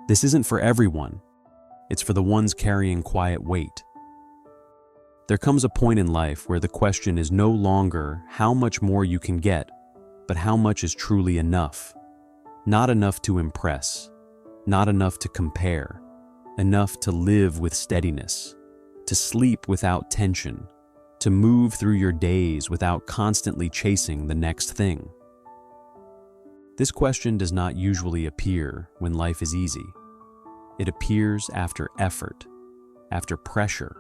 This isn't for everyone. It's for the ones carrying quiet weight. There comes a point in life where the question is no longer how much more you can get, but how much is truly enough. Not enough to impress, not enough to compare, enough to live with steadiness, to sleep without tension, to move through your days without constantly chasing the next thing. This question does not usually appear when life is easy. It appears after effort, after pressure,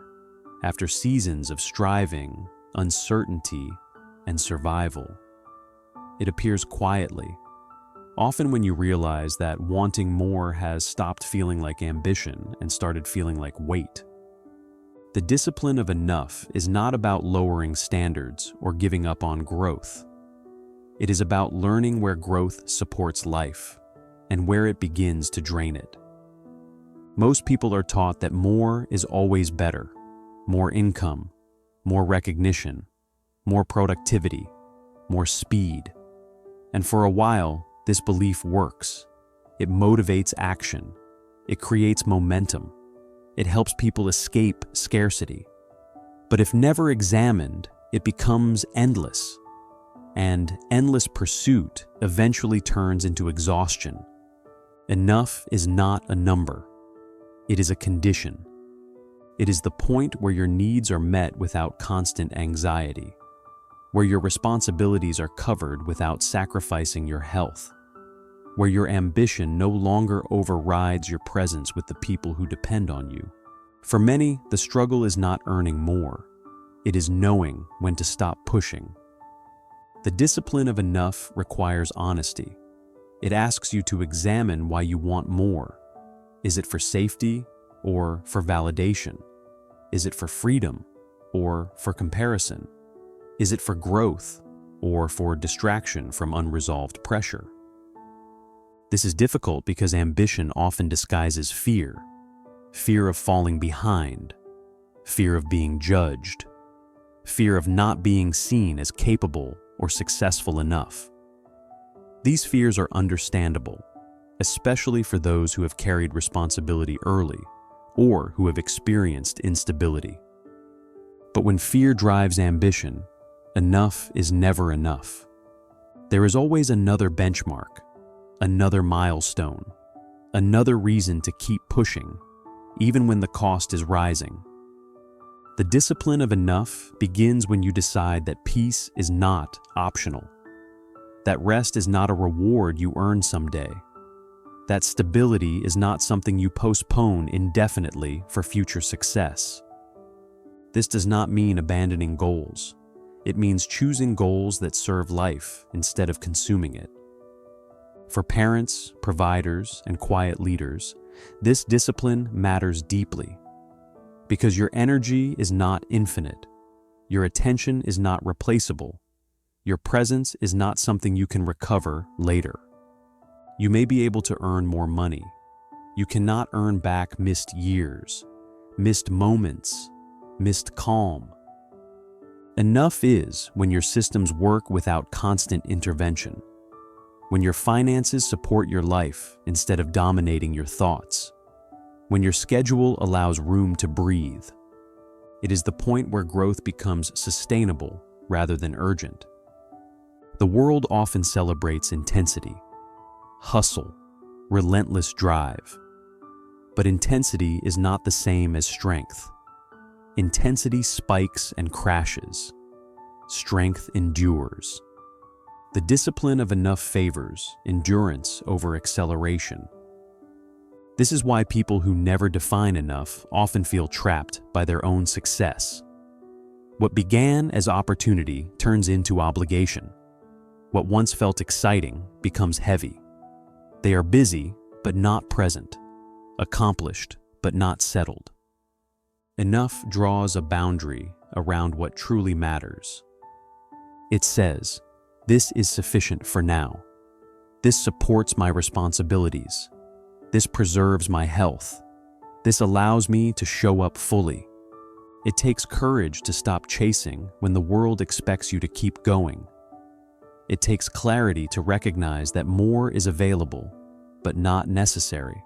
after seasons of striving, uncertainty, and survival. It appears quietly, often when you realize that wanting more has stopped feeling like ambition and started feeling like weight. The discipline of enough is not about lowering standards or giving up on growth. It is about learning where growth supports life and where it begins to drain it. Most people are taught that more is always better. More income, more recognition, more productivity, more speed. And for a while, this belief works. It motivates action. It creates momentum. It helps people escape scarcity. But if never examined, it becomes endless. And endless pursuit eventually turns into exhaustion. Enough is not a number. It is a condition. It is the point where your needs are met without constant anxiety, where your responsibilities are covered without sacrificing your health, where your ambition no longer overrides your presence with the people who depend on you. For many, the struggle is not earning more. It is knowing when to stop pushing. The discipline of enough requires honesty. It asks you to examine why you want more. Is it for safety or for validation? Is it for freedom or for comparison? Is it for growth or for distraction from unresolved pressure? This is difficult because ambition often disguises fear. Fear of falling behind, fear of being judged, fear of not being seen as capable or successful enough. These fears are understandable, especially for those who have carried responsibility early or who have experienced instability. But when fear drives ambition, enough is never enough. There is always another benchmark, another milestone, another reason to keep pushing, even when the cost is rising. The discipline of enough begins when you decide that peace is not optional, that rest is not a reward you earn someday, that stability is not something you postpone indefinitely for future success. This does not mean abandoning goals. It means choosing goals that serve life instead of consuming it. For parents, providers, and quiet leaders, this discipline matters deeply because your energy is not infinite, your attention is not replaceable, your presence is not something you can recover later. You may be able to earn more money. You cannot earn back missed years, missed moments, missed calm. Enough is when your systems work without constant intervention, when your finances support your life instead of dominating your thoughts, when your schedule allows room to breathe. It is the point where growth becomes sustainable rather than urgent. The world often celebrates intensity, hustle, relentless drive. But intensity is not the same as strength. Intensity spikes and crashes. Strength endures. The discipline of enough favors endurance over acceleration. This is why people who never define enough often feel trapped by their own success. What began as opportunity turns into obligation. What once felt exciting becomes heavy. They are busy, but not present. Accomplished, but not settled. Enough draws a boundary around what truly matters. It says, "This is sufficient for now. This supports my responsibilities. This preserves my health. This allows me to show up fully." It takes courage to stop chasing when the world expects you to keep going. It takes clarity to recognize that more is available, but not necessary.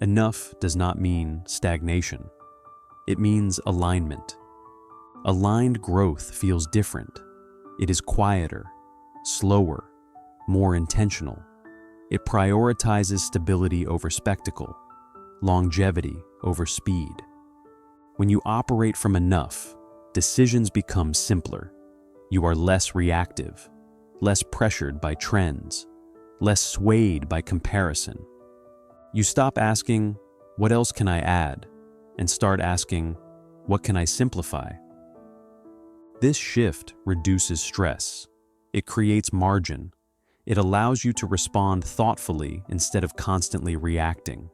Enough does not mean stagnation. It means alignment. Aligned growth feels different. It is quieter, slower, more intentional. It prioritizes stability over spectacle, longevity over speed. When you operate from enough, decisions become simpler. You are less reactive, less pressured by trends, less swayed by comparison. You stop asking, "What else can I add?" and start asking, "What can I simplify?" This shift reduces stress. It creates margin. It allows you to respond thoughtfully instead of constantly reacting.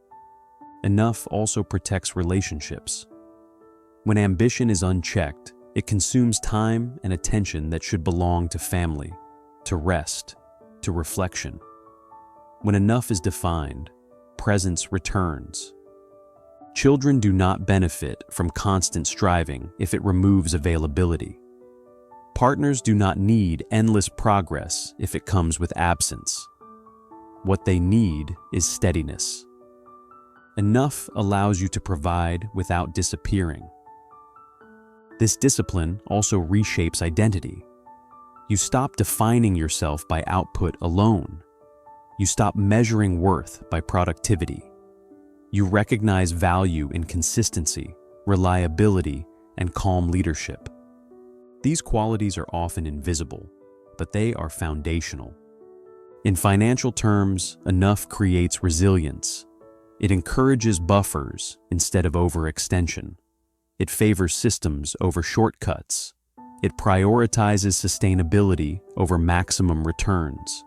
Enough also protects relationships. When ambition is unchecked, it consumes time and attention that should belong to family, to rest, to reflection. When enough is defined, presence returns. Children do not benefit from constant striving if it removes availability. Partners do not need endless progress if it comes with absence. What they need is steadiness. Enough allows you to provide without disappearing. This discipline also reshapes identity. You stop defining yourself by output alone. You stop measuring worth by productivity. You recognize value in consistency, reliability, and calm leadership. These qualities are often invisible, but they are foundational. In financial terms, enough creates resilience. It encourages buffers instead of overextension. It favors systems over shortcuts. It prioritizes sustainability over maximum returns.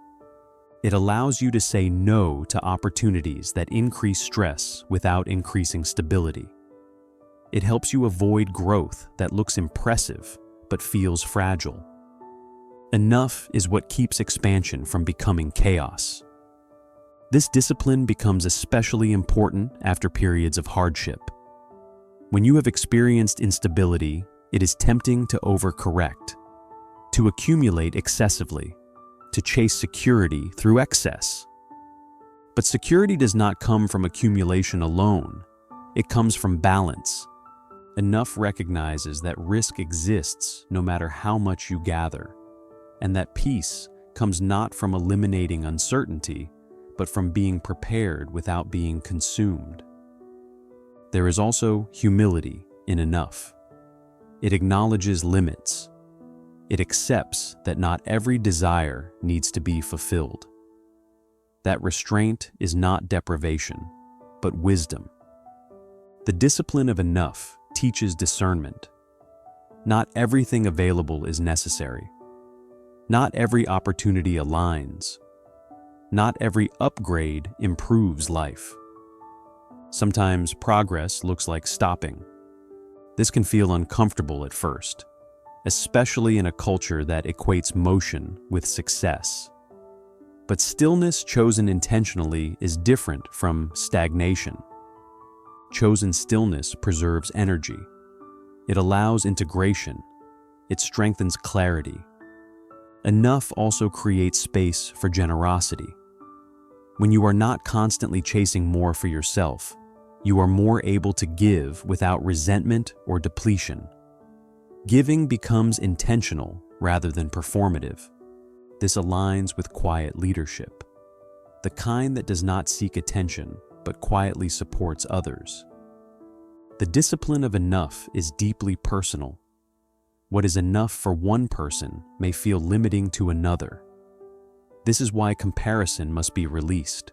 It allows you to say no to opportunities that increase stress without increasing stability. It helps you avoid growth that looks impressive but feels fragile. Enough is what keeps expansion from becoming chaos. This discipline becomes especially important after periods of hardship. When you have experienced instability, it is tempting to overcorrect, to accumulate excessively, to chase security through excess. But security does not come from accumulation alone. It comes from balance. Enough recognizes that risk exists no matter how much you gather, and that peace comes not from eliminating uncertainty, but from being prepared without being consumed. There is also humility in enough. It acknowledges limits. It accepts that not every desire needs to be fulfilled. That restraint is not deprivation, but wisdom. The discipline of enough teaches discernment. Not everything available is necessary. Not every opportunity aligns. Not every upgrade improves life. Sometimes progress looks like stopping. This can feel uncomfortable at first, especially in a culture that equates motion with success. But stillness chosen intentionally is different from stagnation. Chosen stillness preserves energy. It allows integration. It strengthens clarity. Enough also creates space for generosity. When you are not constantly chasing more for yourself, you are more able to give without resentment or depletion. Giving becomes intentional rather than performative. This aligns with quiet leadership, the kind that does not seek attention but quietly supports others. The discipline of enough is deeply personal. What is enough for one person may feel limiting to another. This is why comparison must be released.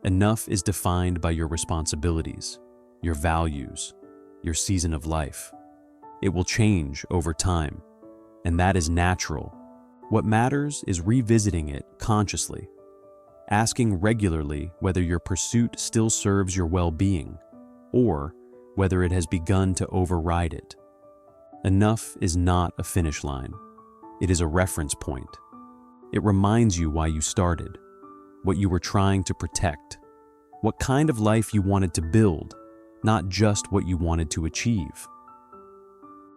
Enough is defined by your responsibilities, your values, your season of life. It will change over time, and that is natural. What matters is revisiting it consciously, asking regularly whether your pursuit still serves your well-being, or whether it has begun to override it. Enough is not a finish line. It is a reference point. It reminds you why you started, what you were trying to protect, what kind of life you wanted to build, not just what you wanted to achieve.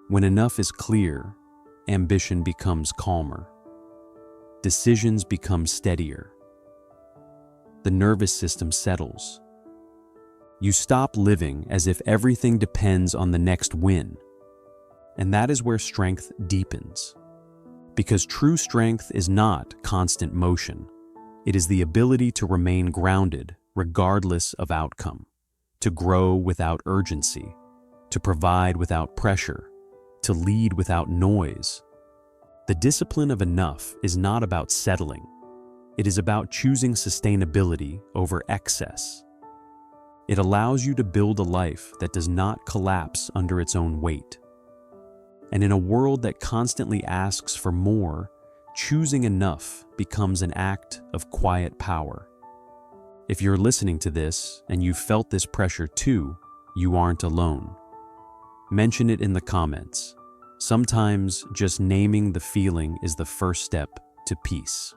When enough is clear, ambition becomes calmer. Decisions become steadier. The nervous system settles. You stop living as if everything depends on the next win. And that is where strength deepens. Because true strength is not constant motion. It is the ability to remain grounded regardless of outcome, to grow without urgency, to provide without pressure, to lead without noise. The discipline of enough is not about settling. It is about choosing sustainability over excess. It allows you to build a life that does not collapse under its own weight. And in a world that constantly asks for more, choosing enough becomes an act of quiet power. If you're listening to this and you've felt this pressure too, you aren't alone. Mention it in the comments. Sometimes just naming the feeling is the first step to peace.